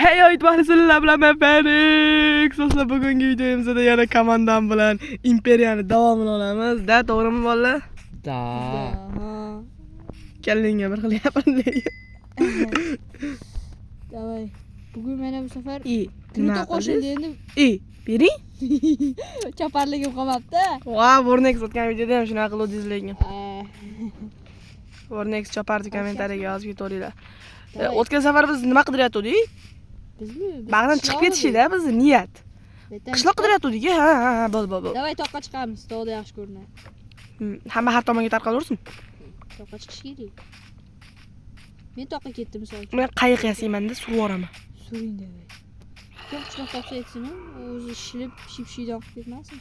Hey aytmani sizlar bilan men Felix. Sizlar bugungi videomizda yana komandam bilan imperiyani davomini olamiz. Da, to'g'rimi bolalar? Da. Kellinga bir xil gapirdik. Davay. Bugun mana bu safar nima qo'shildi endi. Bering. Chaparligim qolmabdi. Va, Vornex o'tgan videoda ham shunaqa qiluvdingiz lekin. Vornex chapardi kommentariyaga yozib ketaveringlar. O'tgan safar biz nima qidirayotgandik? Bizmi? Bag'dan chiqib ketishida bizni niyat. Qishloq qidirayotgandik. Ha, bo'ldi. Davay toqqa chiqamiz. Tog'da yaxshi ko'rinadi. Hamma har tomonga tarqalaversin. Toqqa chiqish kerak. Men toqqa ketdim misol uchun. Men qayiq yasayman-da, suv yuboraman. Suring davay. Ko'p qishloq topsa eksin, o'zi shilib, ship-shiydan qilib ketmasin.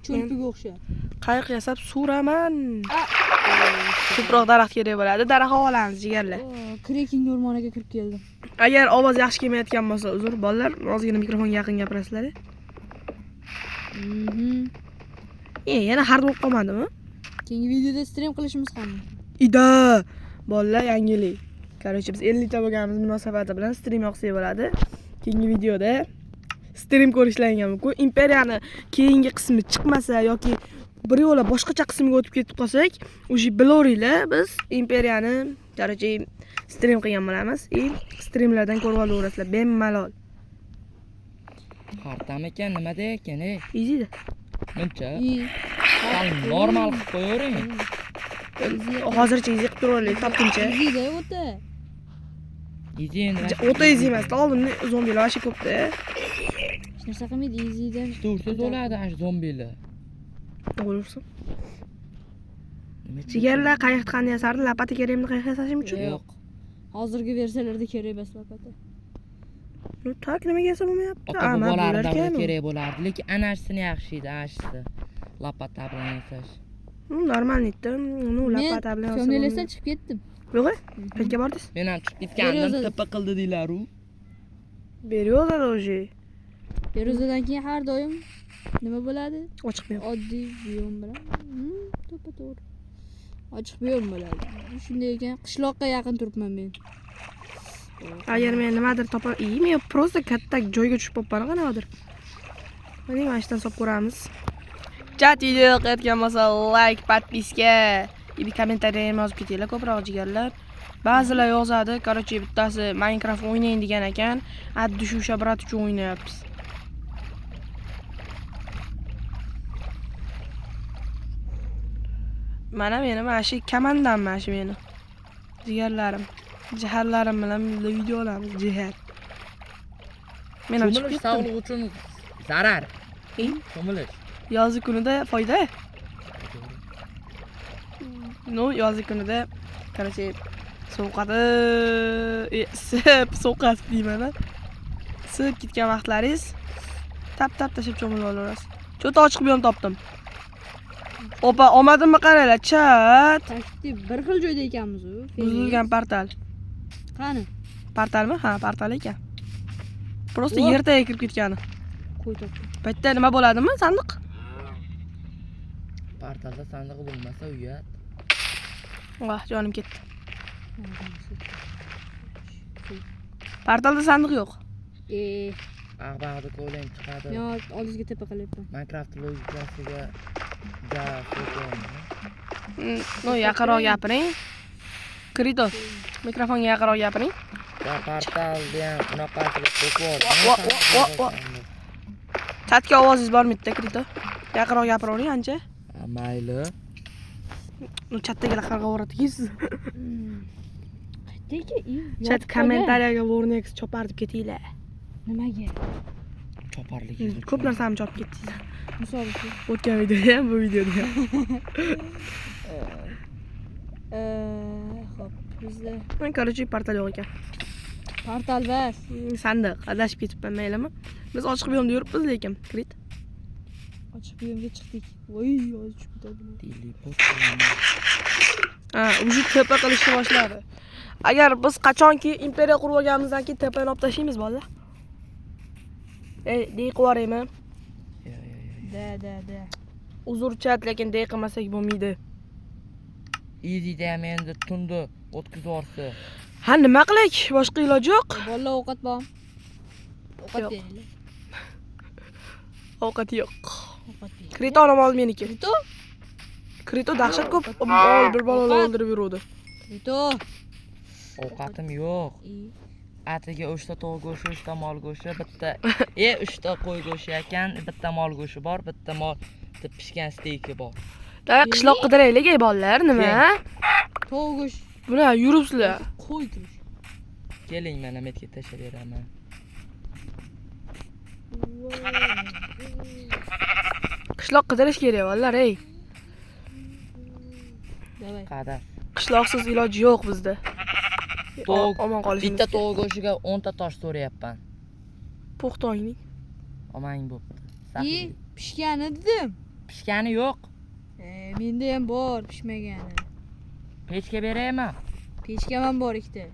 Cho'lpiga o'xshab. Qayiq yasab suraman. Ko'proq daraxt kerak bo'ladi. Daraxt olamiz, jigarlar. Kreking o'rmoniga kirib keldim. Agar ovoz yaxshi kelmayotgan bo'lsa, uzr, bolalar, ozgina mikrofonga yaqin gapirasizlar. Yana hard bo'lib qolmadimi? Keyingi videoda stream qilishimiz ham. Ida, bolalar, yangilik. Короче, biz 50 ta bo'lganimiz munosabati bilan stream yoqsa bo'ladi. Keyingi videoda stream ko'rishlaringiz mumkin. Imperiyani keyingi qismi chiqmasa yoki bir yo'la boshqacha qismga o'tib ketib qolsak, o'sha bilaveringlar, biz imperiyani, короче, stream qilgan bo'lamiz. Streamlardan ko'rib olaverasizlar, bemalol. Hartam ekan, nima ekan, Easy-da. Muncha. Sal normal qilib qo'yavering. Hozircha easy qilib turaveraylik, topguncha. Easy-da o'ta. Easy endi. O'ta easy emas, oldinda zombilar ashi ko'pda. Hech narsa qilmaydi, easy-dan. To'g'ri bo'ladi, ash zombilar. Bo'lursin. Jigarlar qayiqni qanday yasardi? Lapati kerakmi qayiq yasashim uchun? Yo'q. Hozirgi versiyalarda kerak emas lapati. Tak nimaga yasab bo'lmayapti? Ota-bobolarida kerak bo'lardi, lekin anasini yaxshi edi, ashisi. Lapata bilan yasash. Normalnikda, lapata bilan yasab. Ko'ngilesdan chiqib ketdim. Yo'q, qayerga bordingiz? Men ham chiqib ketgandim, tepa qildi deylar-u. Beryo'lar o'zi. Feruzadan keyin har doim nima bo'ladi? Ochiq buyum. Oddiy buyum bilan. To'g'ri. Ochiq buyum bo'ladi. Shunday ekan, qishloqqa yaqin turibman men. Agar men nimadir topar, men просто katta joyga tushib qolibman qanaqadir. Mana mashinadan solib ko'ramiz. Chat video yoqayotgan bo'lsa, like, подписка, и kommentariya ham yozib ketinglar ko'proq jigarlar. Ba'zilar yozadi, короче, bittasi Minecraft o'ynaying degan ekan, addi shu brat uchun o'ynayapmiz. Mana mana shu komandam, mana shu meni. Jigarlarim, jiharlarim bilan video olamiz, jihar. Men ham chiqib ketdim. Sog'liq uchun zarar. Ko'milish. Yozi kunida foyda. No, yozi kunida, короче, sovqadi, sovqatib deyman-a. Sib ketgan vaqtlaringiz tap tashib cho'milib olaverasiz. Cho'ta ochiq buyum topdim. Opa, omadimmi qaranglar, chat. Tarkib bir xil joyda ekanmiz u. Buzilgan portal. Qani? Portalmi? Ha, portal ekan. Просто yer tagiga kirib ketgani. Qo'y topdim. Bitta nima bo'ladimi? Sandiq? Portalda sandiq bo'lmasa uyat. Vah, jonim ketdi. Portalda sandiq yo'q. Bag'da ko'lam chiqadi. Yo, oldingizga tepa qilyapman. Minecraft logikasiga No, yaqinroq gapiring. Krito, mikrofonga yaqinroq gapiring. Portalda ham unaqa qilib qo'yib. Chatga ovozingiz bormi-da, Krito? Yaqinroq gapiravering ancha. Mayli. Chatdagilar qarg'averadingiz. Qayerga? Chat kommentariyaga Vornex chopar deb ketinglar. Nimaga? Choparlik. Ko'p narsani chopib ketdinglar. Misol uchun. O'tgan videoda ham, bu videoda ham. Xo'p, bizda Men короче portal yo'q ekan. portal bas. Sandiq, adashib ketibman, maylimi? Biz ochiq buyumda yuribmiz lekin, Krit. Ochiq buyumga chiqdik. Voy, ochiq ketadi. O'sha tepa qilishni boshladi. Agar biz qachonki imperiya qurib olganimizdan keyin tepani olib tashlaymiz, bolalar. Dey qo'yaraymi? Da. Uzr chat, lekin dey qilmasak bo'lmaydi. Easy'da ham endi tunni o'tkazib yorsa. Ha, nima qilaylik? Boshqa iloji yo'q. Bolalar ovqat bormi? Ovqat Yo'q. beringlar. Ovqat yo'q. Ovqat bering. Krito onam oldi meniki. Krito? Krito dahshat ko'p. Bir bolalar o'ldirib yuruvdi. Krito. Ovqatim yo'q. Atiga 3 ta tovuq go'shti, 3 ta mol go'shti, bitta 3 ta qo'y go'shti ekan, bitta mol go'shti bor, bitta mol pishgan steyki bor. Da qishloq qidiraylik, ey bolalar, nima? Tovuq go'sht. Buni yuribsizlar. Qo'y go'sht. Keling, mana metga tashlab beraman. Qishloq qidirish kerak, bolalar, ey. Davay. Qadar. Qishloqsiz iloji yo'q bizda. Tovuq, Omon qolishimiz. bitta tovuq go'shtiga 10 ta tosh so'rayapman. Puxtoyning. Omang bo'pti. Pishgani dedim. Pishgani yo'q. Menda ham bor pishmagani. Pechga beraymi? Pechka ham bor ikkita.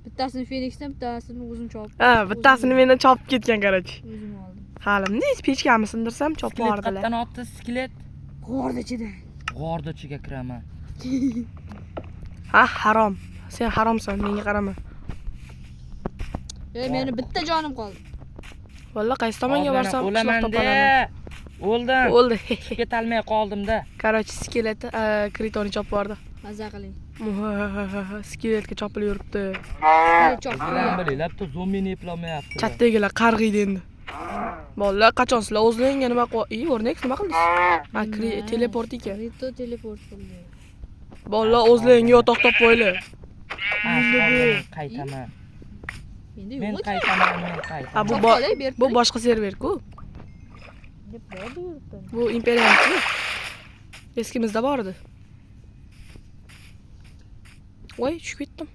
Bittasini Feniksdan, bittasini o'zim chopib. Ha, bittasini mendan chopib ketgan, qarach. O'zim oldim. Halimni pechkami sindirsam chopib Skelet yubordilar. qayerdan otdi skelet? G'orda ichida. G'orda ichiga kiraman. Ha, harom. Sen haromsan, menga qarama. Meni bitta jonim qoldi. Valla qaysi tomonga borsam qishloq o'laman-da. topaman. O'ldim. O'ldi. Ketolmay qoldim-da. Qarach, skelet Kritoni chopib yubordi. Mazza qiling. Skeletga chopilib yuribdi. Bilan bilinglar, bitta zombini eplolmayapti. Kattagilar qarg'iydi endi. Bolalar qachon sizlar o'zlaringga nima o'rnak nima qildingiz? Ha, teleportika. Krito teleport qildi. Bolalar o'zlaringga yotoq topib qo'yinglar. Qaytaman. Endi Men yo'q. qaytaman, men Ha, qaytaman. bu boshqa server-ku. Bordi. Bu Imperial'ku. Eskimizda bor edi. Voy, tushib ketdim.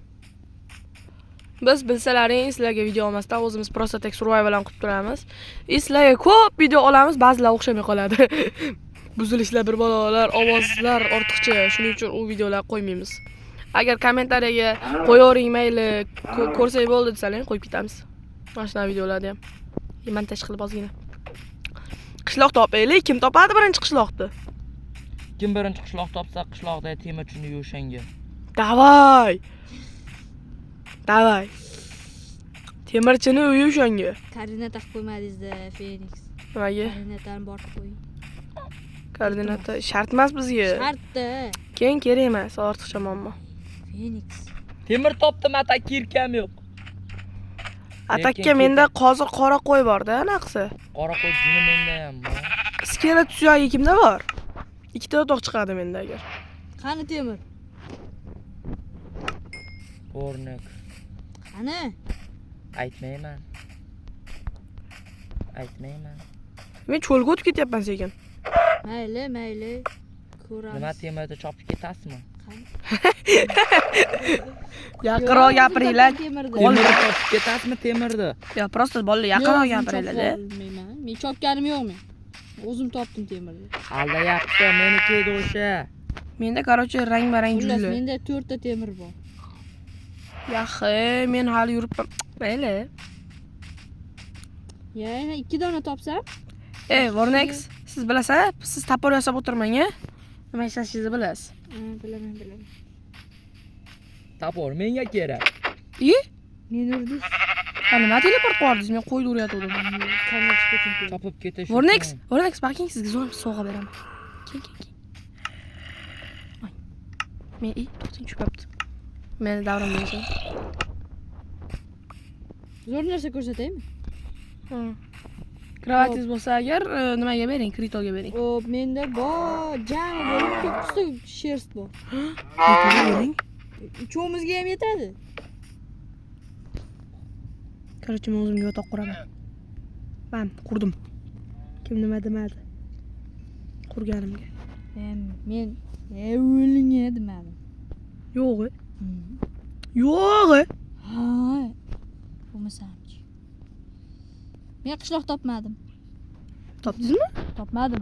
Biz bilsalaring, sizlarga video olmasdan o'zimiz Prosta Tech Survival qilib turamiz. Sizlarga ko'p video olamiz, ba'zilar o'xshamay qoladi. Buzilishlar, bir balolar, ovozlar ortiqcha, shuning uchun u videolar qo'ymaymiz. Agar kommentariyaga qo'yavering mayli, ko'rsak bo'ldi desalar, qo'yib ketamiz. Mana shunaqa videolarni ham montaj qilib ozgina. Qishloq topaylik, kim topadi birinchi qishloqni? Kim birinchi qishloq topsa, qishloqda temirchini yuvishanga. Davay. Davay. Temirchini uyi o'shanga. Koordinata qilib qo'ymadingizda, Feniks. Nimaga? Koordinatani borib qo'ying. Koordinata shart emas bizga. Shartda. Keyin kerak emas, ortiqcha muammo. Feniks. Temir topdim, ata kirkam yo'q. Atakka menda hozir qora qo'y bor-da, naqsi. Qora qo'y jini menda ham bor. Skelet suyagi kimda bor? Ikkita o'toq chiqadi menda agar. Qani temir? O'rnak. Qani? Aytmayman. Men cho'lga o'tib ketyapman sekin. Mayli. Ko'ramiz. Nima temirda chopib ketasizmi? Yaqinroq gapiringlar. Temirda. Temirda chopib ketasizmi temirda? Yo, prosta bolalar yaqinroq gapiringlar-da. Men chopganim yo'qmi? O'zim topdim temirni. Aldayapti, meniki edi o'sha. Menda, qarochi, rang-barang Xullas, jullar. menda 4 ta temir bor. Yaxshi, men hali yuribman. Mayli. Yana 2 dona topsam? Vornex, siz bilasiz, siz tapor yasab o'tirmang-a? Nima ishlashingizni bilasiz. Bilaman. Tapor menga kerak. Men urdim. Ha, nima teleport qildingiz? Men qo'yib urayotgandim. Chopib ketish. Vornex, baking sizga zo'r sovg'a beraman. Kel. Ay. Men to'xting tushibdi. Meni davrim bo'lsa. Zo'r narsa ko'rsataymi? Kravatingiz bo'lsa agar nimaga bering? Kritoga bering. Menda bor, jami bor, 9 ta sherst bor. Kritoga bering. Uchovimizga ham yetadi. Qarochi, men o'zimga yotoq quraman. Bam, qurdim. Kim nima demadi? Qurganimga. Men o'linga demadim. Yo'q. Ha. Bo'lmasamchi. Men qishloq topmadim. Topdingizmi? Topmadim.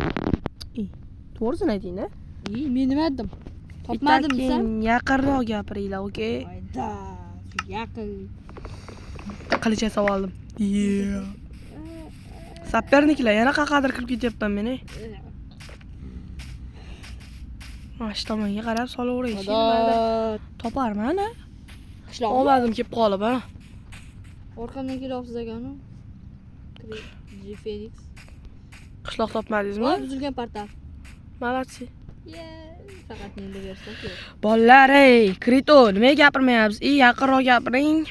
To'g'risini ayting-da. Men nima dedim? Topmadim desam. Yaqinroq gapiringlar, okey? Ayda, yaqin. Qilicha savoldim. Sapperniklar yana qaqadir kirib ketyapman men. Mana shu tomonga qarab solaveraylik. Toparman-a? Qishloq. Olmadim kelib qolib, ha. Orqamdan kelyapsiz ekanu. Felix. Qishloq topmadingizmi? Voy, buzilgan portal. Молодцы. Faqat menda bersak-ku. Bolalar, ey, Krito, nimaga gapirmayapsiz? Yaqinroq gapiring.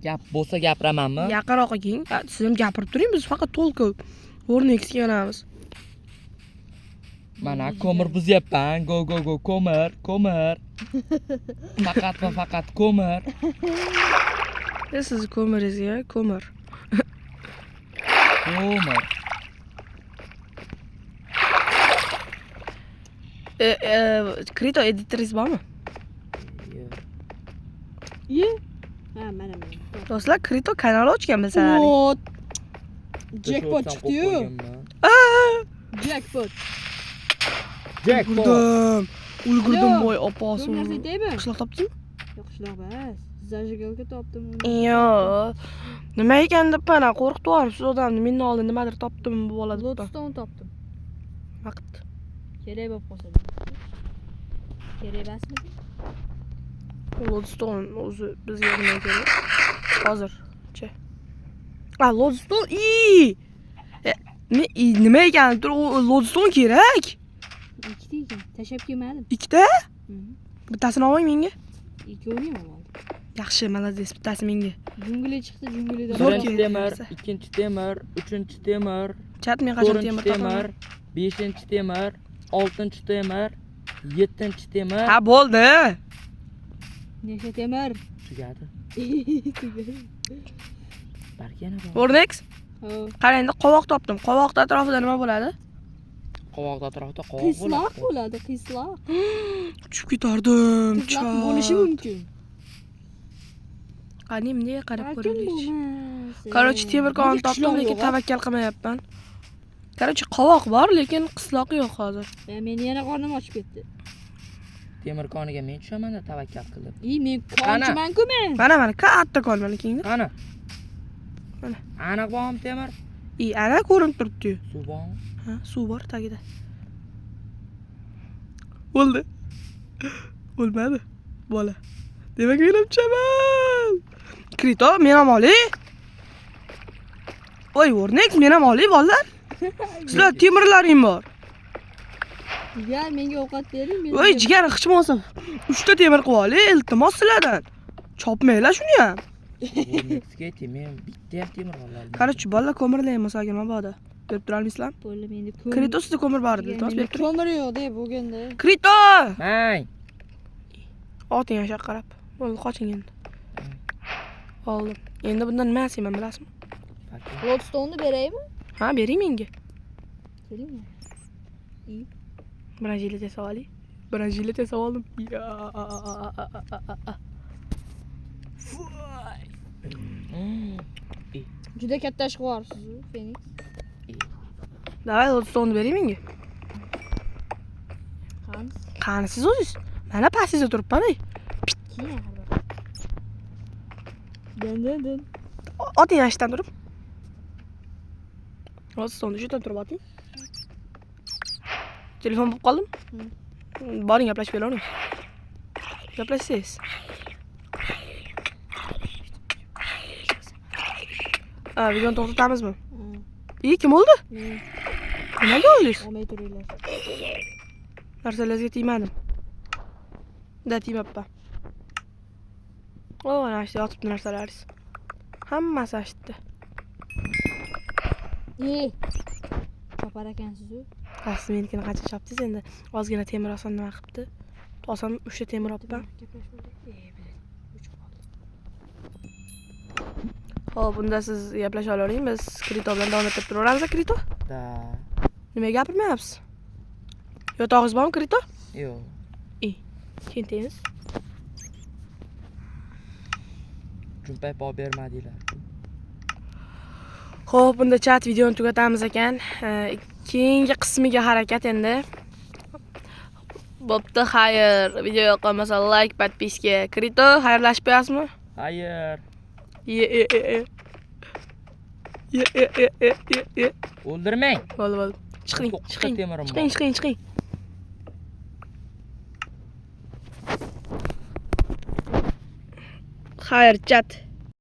Gap bo'lsa gapiramanmi? Yaqinroq keling. Siz ham gapirib turing, biz faqat to'lqov. O'rnixga yonamiz. Mana ko'mir buzyapman. Go, ko'mir. Faqat va faqat ko'mir. Siz ko'miringizga ko'mir. Ko'mir. Krito editoringiz bormi? Ye? Ha, mana. Do'stlar, Krito kanal ochgan bizalar. What? Jackpot chiqdi-yu. Jackpot. Ulgurdim voy Ko'p oposim. narsa deymi? Qishloq topdingmi? Yo'q, qishloq emas. Zajigalka topdim uni. Yo'q. Nima ekan deb mana qo'rqitib yuboribsiz odamni. Menni oldin nimadir topdim bu bola deb. Lodstone topdim. Vaqt. Kerak bo'lib qolsa. Kerak emasmi? Lodstone o'zi bizga nima kerak? Hozircha. Lodstone. Nima ekan? Lodstone kerak. Ikkita ekan. Tashab kelmadim. Ikkita? Bittasini olmang menga. Ikkovini ham oldim. Yaxshi, молодец, bittasi menga. Jungli chiqdi, junglida. Zo'r Birinchi kerak temir, narsa. ikkinchi temir, uchinchi temir, Chat men qachon to'rtinchi temir temir, topaman? beshinchi temir, oltinchi temir, yettinchi temir. Ha, bo'ldi. Necha temir? Tugadi. Tugadi. Balki yana bor. O'rnex. Ho. Qarang, qovoq topdim. Qovoqda atrofida nima bo'ladi? Qovoqda atrofida qovoq Qisloq bo'ladi, qisloq. Tushib ketardim. Qisloq bo'lishi mumkin. Qani, bunday qarab Balkim ko'raylik. bo'lmas. Korоче, temir qon topdim, lekin tavakkal qilmayapman. Korоче, qovoq bor, lekin qisloq yo'q hozir. Meni yana qornim ochib ketdi. Temir koniga men tushaman tavakkal qilib. Men konchiman-ku men. Mana katta kon mana kengda. Qani? Mana. Aniq bormi temir? Ana ko'rinib turibdi. Suv bormi? Ha, suv bor tagida. Bo'ldi. Bo'lmadi. Bola. Demak, men ham chaman. Krito, men ham olay. Voy, O'rnex, men ham olay, bolalar. Sizlar temirlaring bor. Jigar, menga ovqat bering. Voy, jigar, hech bo'lmasa 3 ta temir qilib olay, iltimos sizlardan. Chopmanglar shuni ham. O'rnexga men bitta ham temir oldim. Qarchi, bolalar ko'mirlayman masalan mabodo. Berib turolmaysizlarmi? Bo'ldi, menda Krito sizda ko'mir bor edi, iltimos berib turing. ko'mir yo'q deb bo'lganda. Krito! Mang. Oting yoshga qarab. Bo'ldi, qoching endi. Oldim. Endi bundan nima yasayman, bilasizmi? Lodstone'ni beraymi? Ha, bering menga. Keling. Braziliya savoli. Braziliya savolim. Juda katta ish qilyapsiz, Phoenix. Davay, Lodstone'ni bering menga. Qani siz o'zingiz? Mana pasingizda turibman, ey. Keyin Dan. Oting yoshdan turib. Lodstone'ni shu yerdan turib oting. Telefon bo'lib qoldim? Boring, gaplashib kelavering. Gaplashsangiz. Videoni to'xtatamizmi? Kim o'ldi? Nimaga o'ldingiz? Olmay turinglar. Narsalaringizga tegmadim. Da tegmabman. Mana shu yotibdi narsalaringiz. Hammasi ashitdi. Chopar ekansiz-ku. Siz menikini qancha chopdingiz endi? Ozgina temir oson nima qilibdi? Oson 3 ta temir olibman. Xo'p, bunda siz gaplasha olavering. Biz Krito bilan davom ettirib turaveramiz, Krito? Da. Nimaga gapirmayapsiz? Yotog'ingiz bormi, Krito? Yo'q. Keyin temiz. Jumpay olib bermadinglar. Xo'p, bunda chat videoni tugatamiz ekan. Keyingi qismiga harakat endi. Bo'pti, xayr. Video yoqqanmasa like, podpiska. Krito, xayrlashib qo'yasizmi? Xayr. O'ldirmang. Bo'ldi. Chiqing. Temirim bor. Chiqing. Xayr, chat.